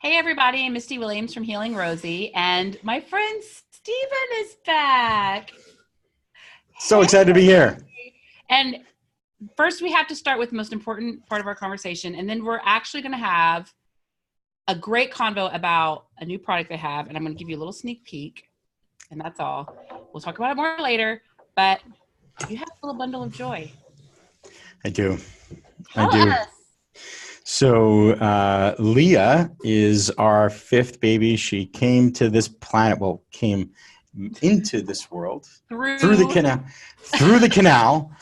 Hey everybody, I'm Misty Williams from Healing Rosie, and my friend Stephen is back. So Hey. excited to be here. And first we have to start with the most important part of our conversation, and then we're actually going to have a great convo about a new product they have, and I'm going to give you a little sneak peek, and that's all. We'll talk about it more later, but you have a little bundle of joy. I do. I Tell do. us. So Leah is our fifth baby. She came to this planet, well, came into this world through the Through. canal, through the canal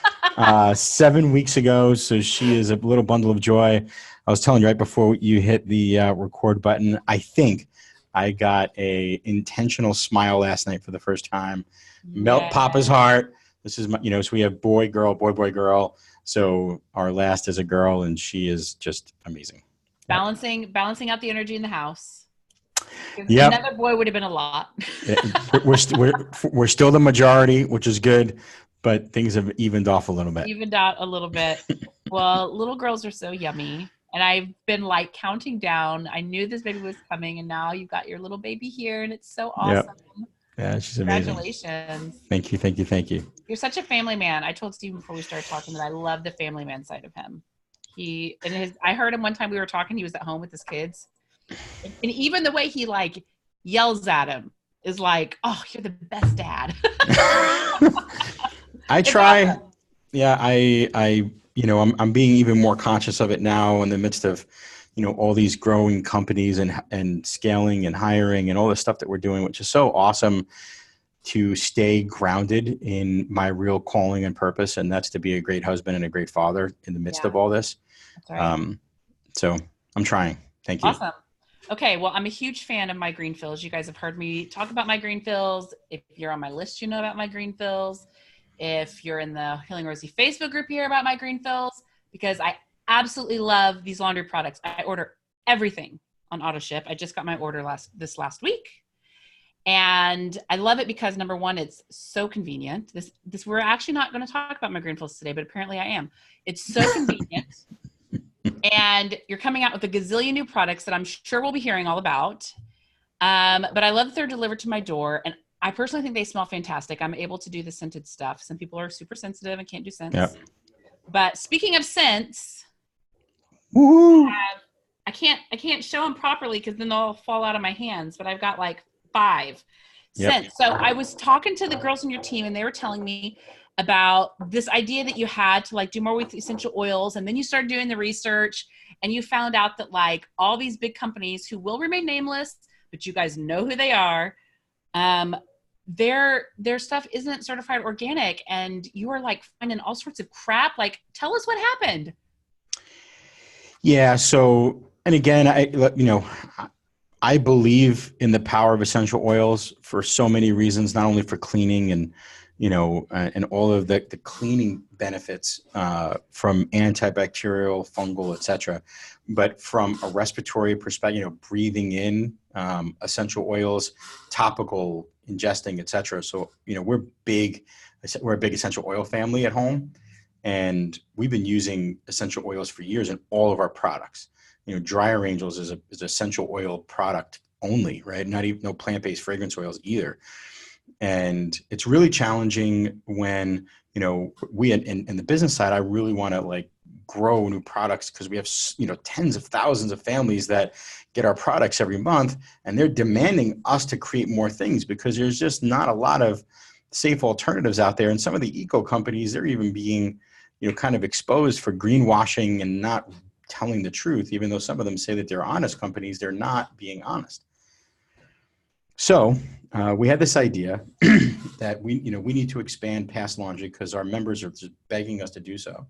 7 weeks ago. So she is a little bundle of joy. I was telling you right before you hit the record button, I think I got a intentional smile last night for the first time. Melt Papa's Yeah. heart. This is my, so we have boy, girl, boy, boy, girl. So our last is a girl, and she is just amazing. Yep. Balancing out the energy in the house. Yep. Another boy would have been a lot. We're still the majority, which is good, but things have evened off a little bit. Evened out a little bit. Well, little girls are so yummy. And I've been like counting down. I knew this baby was coming, and now you've got your little baby here, and it's so awesome. Yep. Yeah, she's amazing. Congratulations. Thank you, thank you, thank you. You're such a family man. I told Steve before we started talking that I love the family man side of him. I heard him one time we were talking, he was at home with his kids. And even the way he like yells at him is like, oh, you're the best dad. I try. Yeah, I'm being even more conscious of it now in the midst of, all these growing companies and scaling and hiring and all the stuff that we're doing, which is so awesome to stay grounded in my real calling and purpose. And that's to be a great husband and a great father in the midst of all this. That's right. So I'm trying. Thank you. Awesome. Okay, well, I'm a huge fan of MyGreenFills. You guys have heard me talk about MyGreenFills. If you're on my list, you know about MyGreenFills. If you're in the Healing Rosie Facebook group, you hear about MyGreenFills, because I absolutely love these laundry products. I order everything on auto ship. I just got my order this last week. And I love it because, number one, it's so convenient. This we're actually not going to talk about MyGreenFills today, but apparently I am. It's so convenient. And you're coming out with a gazillion new products that I'm sure we'll be hearing all about. But I love that they're delivered to my door. And I personally think they smell fantastic. I'm able to do the scented stuff. Some people are super sensitive and can't do scents. Yep. But speaking of scents, Woo-hoo. I can't show them properly because then they'll fall out of my hands. But I've got like 5 scents. So I was talking to the girls on your team, and they were telling me about this idea that you had to like do more with essential oils. And then you started doing the research, and you found out that like all these big companies who will remain nameless, but you guys know who they are, their stuff isn't certified organic, and you are like finding all sorts of crap. Like, tell us what happened. Yeah. So, and again, I believe in the power of essential oils for so many reasons, not only for cleaning and, and all of the cleaning benefits from antibacterial, fungal, et cetera, but from a respiratory perspective, breathing in essential oils, topical, ingesting, et cetera. So, we're a big essential oil family at home, and we've been using essential oils for years in all of our products. Dryer Angels is essential oil product only, right? Not even no plant-based fragrance oils either. And it's really challenging when, we in the business side, I really want to like grow new products because we have, tens of thousands of families that get our products every month, and they're demanding us to create more things because there's just not a lot of safe alternatives out there. And some of the eco companies, they're even being, kind of exposed for greenwashing and not telling the truth, even though some of them say that they're honest companies, they're not being honest. So we had this idea that we need to expand past laundry because our members are just begging us to do so.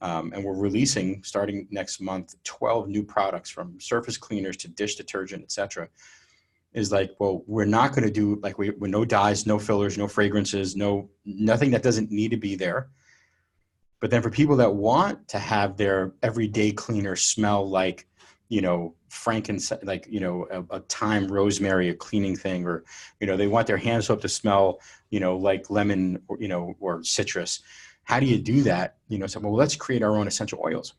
And we're releasing, starting next month, 12 new products from surface cleaners to dish detergent, et cetera. Is like, well, we're not going to do like with no dyes, no fillers, no fragrances, nothing that doesn't need to be there. But then for people that want to have their everyday cleaner smell like, frankincense, like, a thyme, rosemary, a cleaning thing, or, they want their hand soap to smell, like lemon, or citrus. How do you do that? So, well, let's create our own essential oils.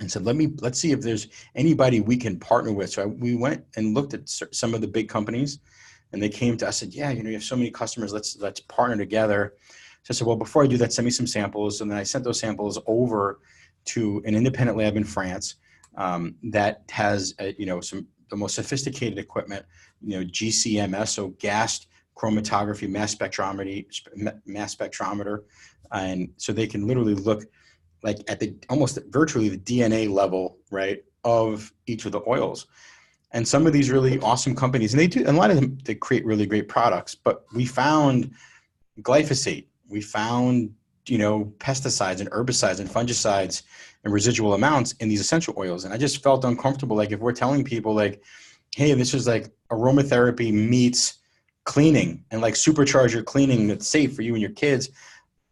and said, let's see if there's anybody we can partner with. So we went and looked at some of the big companies, and they came to us and said, yeah, you have so many customers, let's partner together. So I said, well, before I do that, send me some samples. And then I sent those samples over to an independent lab in France that has, the most sophisticated equipment, GCMS, so gas chromatography, mass spectrometer. And so they can literally look like at almost virtually the DNA level, right, of each of the oils. And some of these really awesome companies, and a lot of them, they create really great products, but we found glyphosate, we found, pesticides and herbicides and fungicides and residual amounts in these essential oils. And I just felt uncomfortable. Like if we're telling people like, hey, this is like aromatherapy meets cleaning and like supercharge your cleaning that's safe for you and your kids,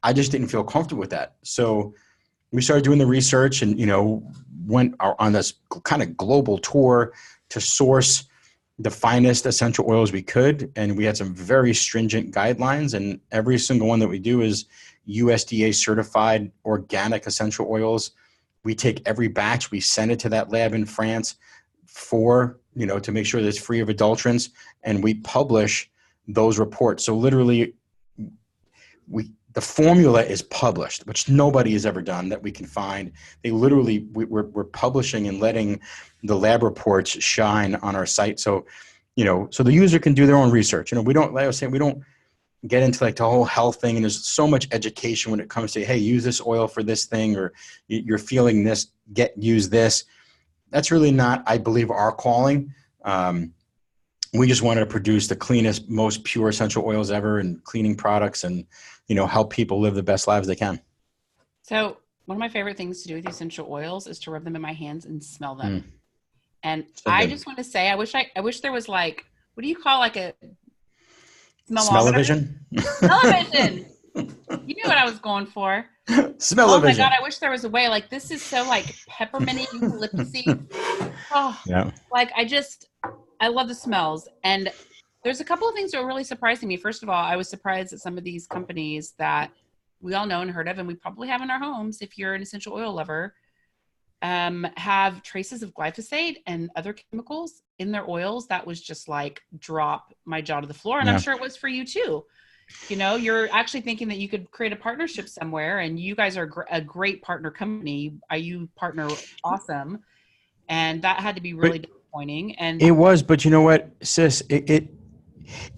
I just didn't feel comfortable with that. So we started doing the research and, went on this kind of global tour to source the finest essential oils we could. And we had some very stringent guidelines, and every single one that we do is USDA certified organic essential oils. We take every batch, we send it to that lab in France to make sure that it's free of adulterants, and we publish those reports. So literally the formula is published, which nobody has ever done that we can find. They literally, we're publishing and letting the lab reports shine on our site. So, so the user can do their own research. We don't, like I was saying, we don't get into like the whole health thing. And there's so much education when it comes to, hey, use this oil for this thing, or you're feeling this, use this. That's really not, I believe, our calling. We just wanted to produce the cleanest, most pure essential oils ever and cleaning products and, help people live the best lives they can. So one of my favorite things to do with essential oils is to rub them in my hands and smell them. And so I just want to say, I wish there was like, what do you call like a smell-o-vision? Smell-o-vision. You knew what I was going for. Smell-o-vision. Oh my God, I wish there was a way. Like this is so like pepperminty, eucalyptusy. Oh, yeah. Like I love the smells. And there's a couple of things that were really surprising me. First of all, I was surprised that some of these companies that we all know and heard of, and we probably have in our homes, if you're an essential oil lover, have traces of glyphosate and other chemicals in their oils. That was just like drop my jaw to the floor. And I'm sure it was for you too. You're actually thinking that you could create a partnership somewhere, and you guys are a great partner company. You partner awesome. And that had to be really disappointing. And it was, but you know what, sis,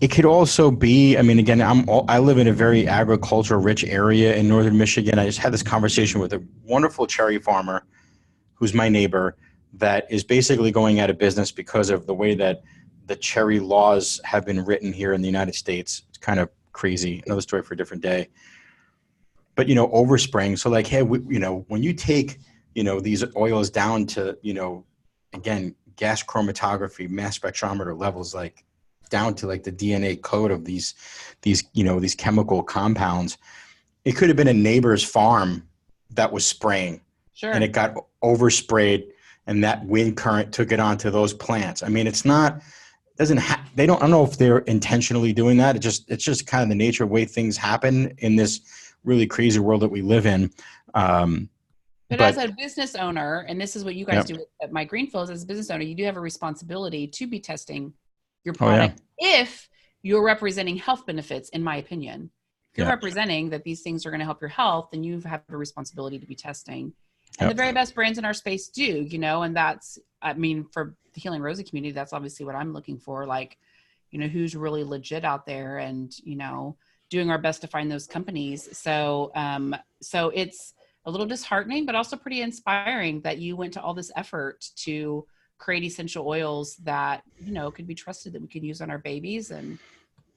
it could also be, I mean, again, I live in a very agriculture rich area in northern Michigan. I just had this conversation with a wonderful cherry farmer who's my neighbor that is basically going out of business because of the way that the cherry laws have been written here in the United States. It's kind of crazy. Another story for a different day. But, overspraying. So like, hey, when you take, these oils down to, again, gas chromatography, mass spectrometer levels, like down to like the DNA code of these chemical compounds, it could have been a neighbor's farm that was spraying. Sure. And it got oversprayed, and that wind current took it onto those plants. I mean, I don't know if they're intentionally doing that. It's just kind of the nature of the way things happen in this really crazy world that we live in. But as a business owner, and this is what you guys do at MyGreenFills, as a business owner, you do have a responsibility to be testing your product if you're representing health benefits, in my opinion. If you're representing that these things are going to help your health, then you have a responsibility to be testing. And the very best brands in our space do, and that's, I mean, for the Healing Rosie community, that's obviously what I'm looking for. Like, who's really legit out there and, doing our best to find those companies. So it's a little disheartening, but also pretty inspiring that you went to all this effort to create essential oils that, could be trusted, that we could use on our babies and,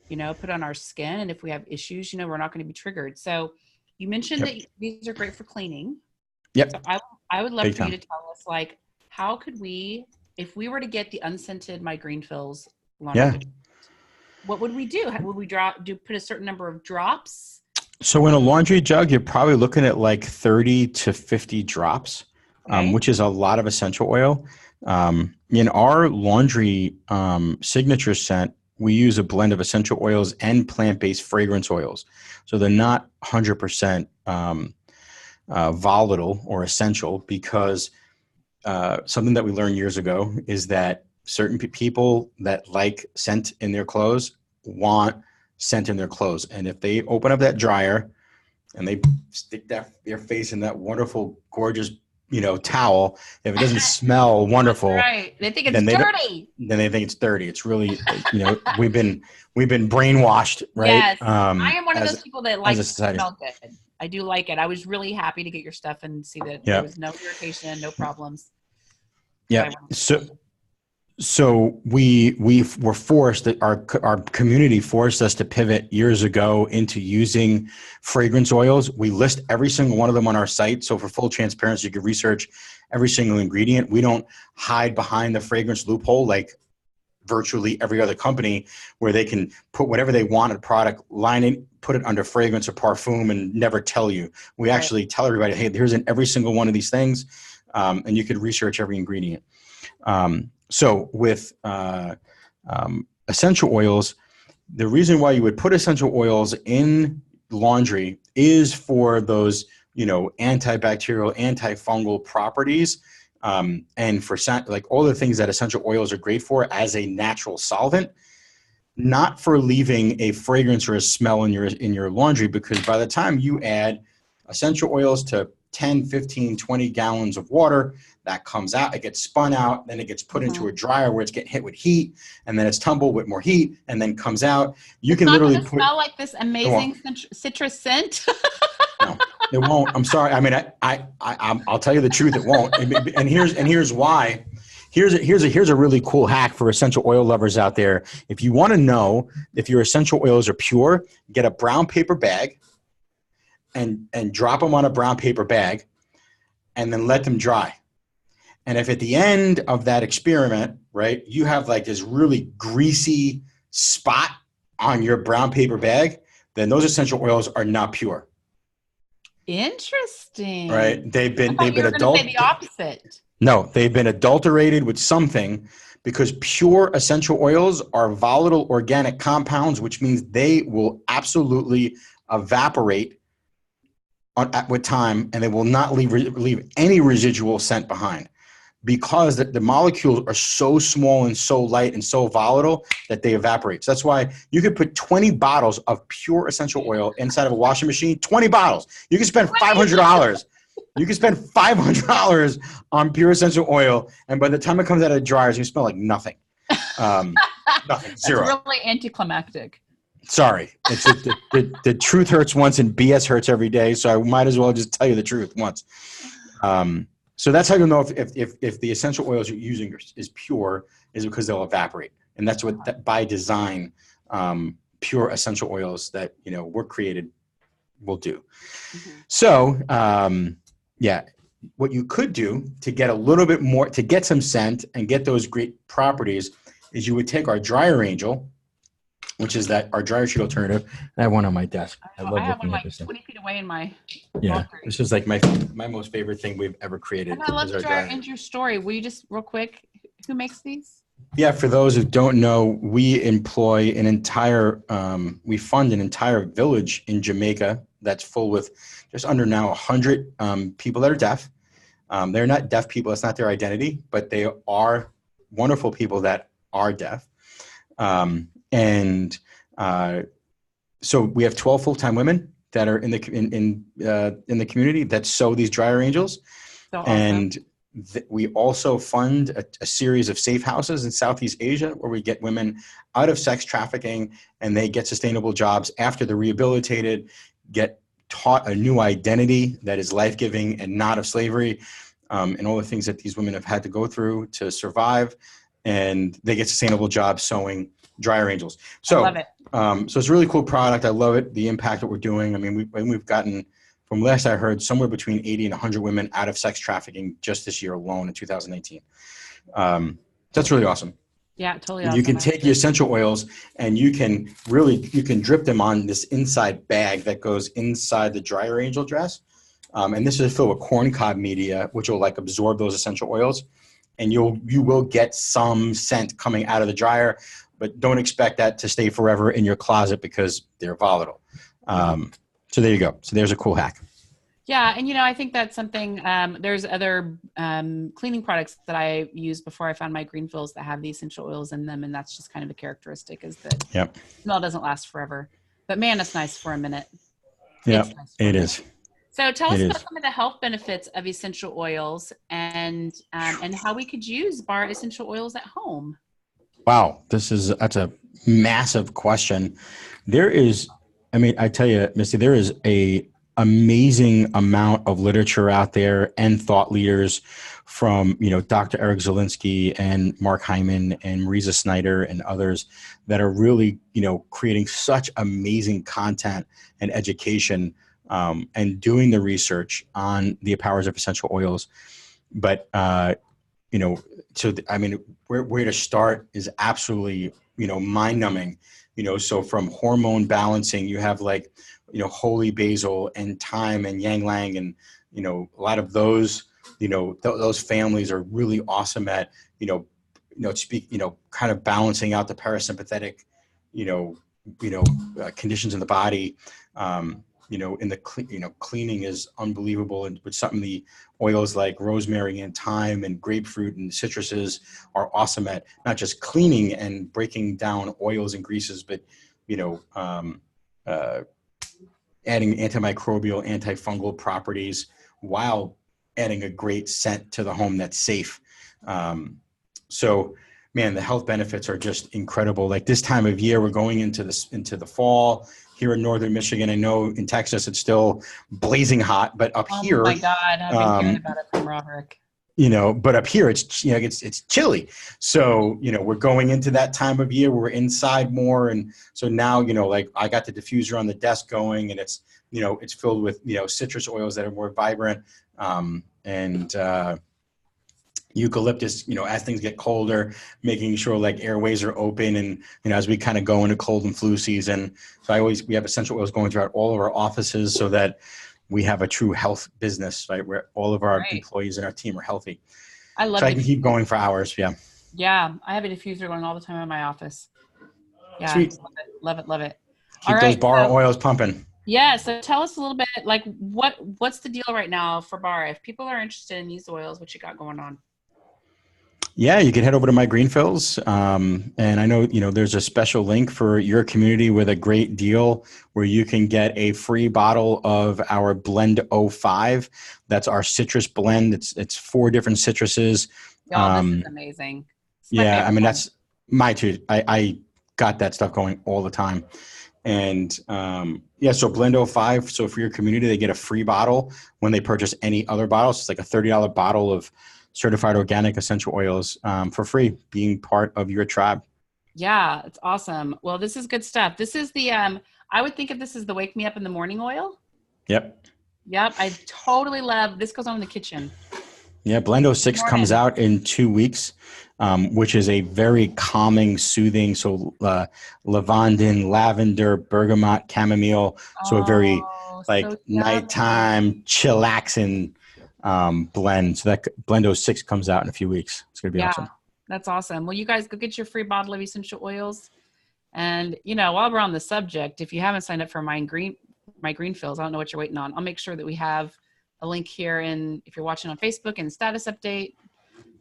put on our skin. And if we have issues, we're not going to be triggered. So you mentioned that these are great for cleaning. Yep. So I would love for you to tell us, like, how could we, if we were to get the unscented MyGreenFills laundry, what would we do? Would we put a certain number of drops? So in a laundry jug, you're probably looking at like 30 to 50 drops, which is a lot of essential oil. In our laundry signature scent, we use a blend of essential oils and plant-based fragrance oils. So they're not 100% volatile or essential, because something that we learned years ago is that certain people that like scent in their clothes want scent in their clothes. And if they open up that dryer and they stick their face in that wonderful, gorgeous, towel, if it doesn't smell wonderful, right. They think it's then dirty. then they think it's dirty. It's really, we've been brainwashed, right? Yes. I am one of as those people that as likes a to society. smell good. I do like it. I was really happy to get your stuff and see that Yeah. there was no irritation, no problems. Yeah. So we were forced, that our community forced us to pivot years ago into using fragrance oils. We list every single one of them on our site. So for full transparency, you can research every single ingredient. We don't hide behind the fragrance loophole like virtually every other company, where they can put whatever they want in a product, line it, put it under fragrance or parfum, and never tell you. We actually tell everybody, hey, here's in every single one of these things, and you could research every ingredient. So with essential oils, the reason why you would put essential oils in laundry is for those, antibacterial, antifungal properties, and for like all the things that essential oils are great for as a natural solvent, not for leaving a fragrance or a smell in your laundry, because by the time you add essential oils to 10, 15, 20 gallons of water, that comes out, it gets spun out, then it gets put into a dryer where it's getting hit with heat, and then it's tumbled with more heat, and then comes out. You can literally put. Smell like this amazing citrus scent. No, it won't. I'm sorry. I mean, I'll tell you the truth. It won't. And here's why. Here's a really cool hack for essential oil lovers out there. If you want to know if your essential oils are pure, get a brown paper bag and drop them on a brown paper bag, and then let them dry. And if at the end of that experiment, right, you have like this really greasy spot on your brown paper bag, then those essential oils are not pure. Interesting. Right? They've been the opposite. No, they've been adulterated with something, because pure essential oils are volatile organic compounds, which means they will absolutely evaporate with time, and they will not leave any residual scent behind, because the molecules are so small and so light and so volatile that they evaporate. So that's why you could put 20 bottles of pure essential oil inside of a washing machine. 20 bottles. You can spend $500. You can spend $500 on pure essential oil, and by the time it comes out of the dryers, you smell like nothing. Nothing. Zero. That's really anticlimactic. Sorry. It's the truth hurts once and BS hurts every day, so I might as well just tell you the truth once. So that's how you'll know if the essential oils you're using is pure, is because they'll evaporate. And that's what, by design, pure essential oils that, were created will do. Mm-hmm. So, what you could do to get a little bit more, to get some scent and get those great properties, is you would take our dryer angel, which is our dryer sheet alternative. I have one on my desk. I have one like 20 feet away in my laundry. This is like my most favorite thing we've ever created. And I love the dryer angel story. Will you just real quick, who makes these? Yeah, for those who don't know, we employ an entire, we fund an entire village in Jamaica that's full with just under now 100 people that are deaf. They're not deaf people. That's not their identity, but they are wonderful people that are deaf. So we have 12 full-time women that are in the community that sew these dryer angels. So awesome. And we also fund a series of safe houses in Southeast Asia, where we get women out of sex trafficking, and they get sustainable jobs after they're rehabilitated, get taught a new identity that is life-giving and not of slavery, and all the things that these women have had to go through to survive, and they get sustainable jobs sewing dryer angels. So, I love it. So it's a really cool product. I love it. The impact that we're doing. I mean, we've gotten, from last I heard, somewhere between 80 and 100 women out of sex trafficking just this year alone in 2019. That's really awesome. Yeah, totally awesome. You can take your essential oils and you can drip them on this inside bag that goes inside the dryer angel dress. And this is filled with corn cob media, which will like absorb those essential oils. And you will get some scent coming out of the dryer, but don't expect that to stay forever in your closet because they're volatile. So there you go. So there's a cool hack. Yeah, and I think that's something. There's other cleaning products that I used before I found my green fills that have the essential oils in them, and that's just kind of a characteristic is that Yep. smell doesn't last forever. But man, it's nice for a minute. It's Yep. nice for a It minute. is. So tell It us about is. some of the health benefits of essential oils and how we could use bar essential oils at home. Wow. That's a massive question. There is, I mean, I tell you, Misty, there is a amazing amount of literature out there and thought leaders from, Dr. Eric Zielinski and Mark Hyman and Marisa Snyder and others that are really, creating such amazing content and education and doing the research on the powers of essential oils. But, you know, I mean, where to start is absolutely, mind numbing, so from hormone balancing, you have like, holy basil and thyme and yang lang. And, a lot of those, those families are really awesome at, kind of balancing out the parasympathetic, you know, conditions in the body. In the, cleaning is unbelievable. And with some of the oils like rosemary and thyme and grapefruit and citruses are awesome at not just cleaning and breaking down oils and greases, but, uh, adding antimicrobial, antifungal properties while adding a great scent to the home that's safe. So, man, the health benefits are just incredible. Like this time of year, we're going into the fall here in northern Michigan. I know in Texas it's still blazing hot, but up Oh my here, God, I've been hearing about it from Roderick. but up here it's chilly. So, we're going into that time of year where we're inside more. And so now, like I got the diffuser on the desk going and it's filled with, citrus oils that are more vibrant. And eucalyptus, as things get colder, making sure like airways are open. And, as we kind of go into cold and flu season. So we have essential oils going throughout all of our offices so that we have a true health business, right? Where all of our Right. employees and our team are healthy. I So love I can keep diffusers. going for hours. Yeah. Yeah, I have a diffuser going all the time in my office. Yeah, Sweet. love it, love it, love it. All Keep those right, Bara so oils pumping. yeah, so tell us a little bit like what's the deal right now for Bar? If people are interested in these oils, what you got going on? Yeah, you can head over to MyGreenFills. And I know, there's a special link for your community with a great deal where you can get a free bottle of our Blend '05. That's our citrus blend. It's 4 different citruses. Y'all, this is Um, amazing. It's my yeah, I favorite mean, one. that's my too. I got that stuff going all the time. And yeah, so Blend '05. So for your community, they get a free bottle when they purchase any other bottles. It's like a $30 bottle of certified organic essential oils for free, being part of your tribe. Yeah, it's awesome. Well, this is good stuff. This is the I would think of this as the wake me up in the morning oil. Yep. Yep, I totally love this goes on in the kitchen. Yeah, Blend Good '06 comes morning. out in 2 weeks, which is a very calming, soothing. So lavandin, lavender, bergamot, chamomile. So a very Oh, like so yummy. nighttime chillaxing blend. So that Blend '06 comes out in a few weeks. It's going to be Yeah, awesome. that's awesome. Well, you guys go get your free bottle of essential oils. And while we're on the subject, if you haven't signed up for my green fills, I don't know what you're waiting on. I'll make sure that we have a link here. And if you're watching on Facebook and status update,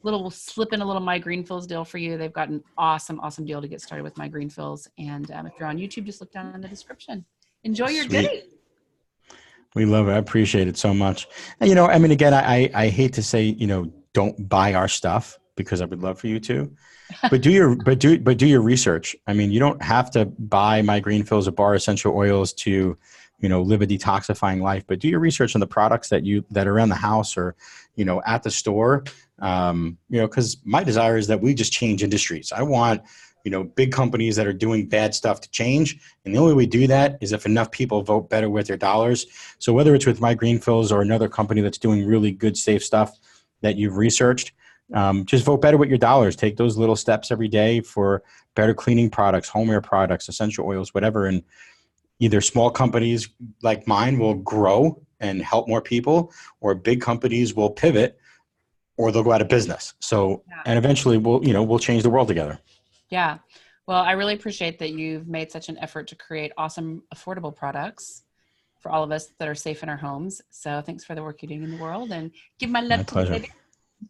we'll slip in a little My Green Fills deal for you. They've got an awesome, awesome deal to get started with My Green Fills. And if you're on YouTube, just look down in the description. Enjoy your Sweet. day. We love it. I appreciate it so much. And, I mean, again, I hate to say, don't buy our stuff because I would love for you to. But do your research. I mean, you don't have to buy My Green Fills or Bar Essential Oils to, live a detoxifying life. But do your research on the products that are around the house or, at the store. Because my desire is that we just change industries. I want, big companies that are doing bad stuff to change. And the only way we do that is if enough people vote better with their dollars. So whether it's with My Green Fills or another company that's doing really good, safe stuff that you've researched, just vote better with your dollars. Take those little steps every day for better cleaning products, homeware products, essential oils, whatever. And either small companies like mine will grow and help more people, or big companies will pivot, or they'll go out of business. So, Yeah. and eventually we'll change the world together. Yeah. Well, I really appreciate that you've made such an effort to create awesome, affordable products. for all of us that are safe in our homes. So thanks for the work you're doing in the world, and give my love My to the pleasure. baby.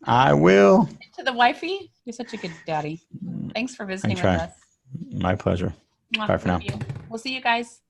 I will. To the wifey. You're such a good daddy. Thanks for I visiting with try. us. My pleasure. Mwah. Bye for Love now. you. We'll see you guys.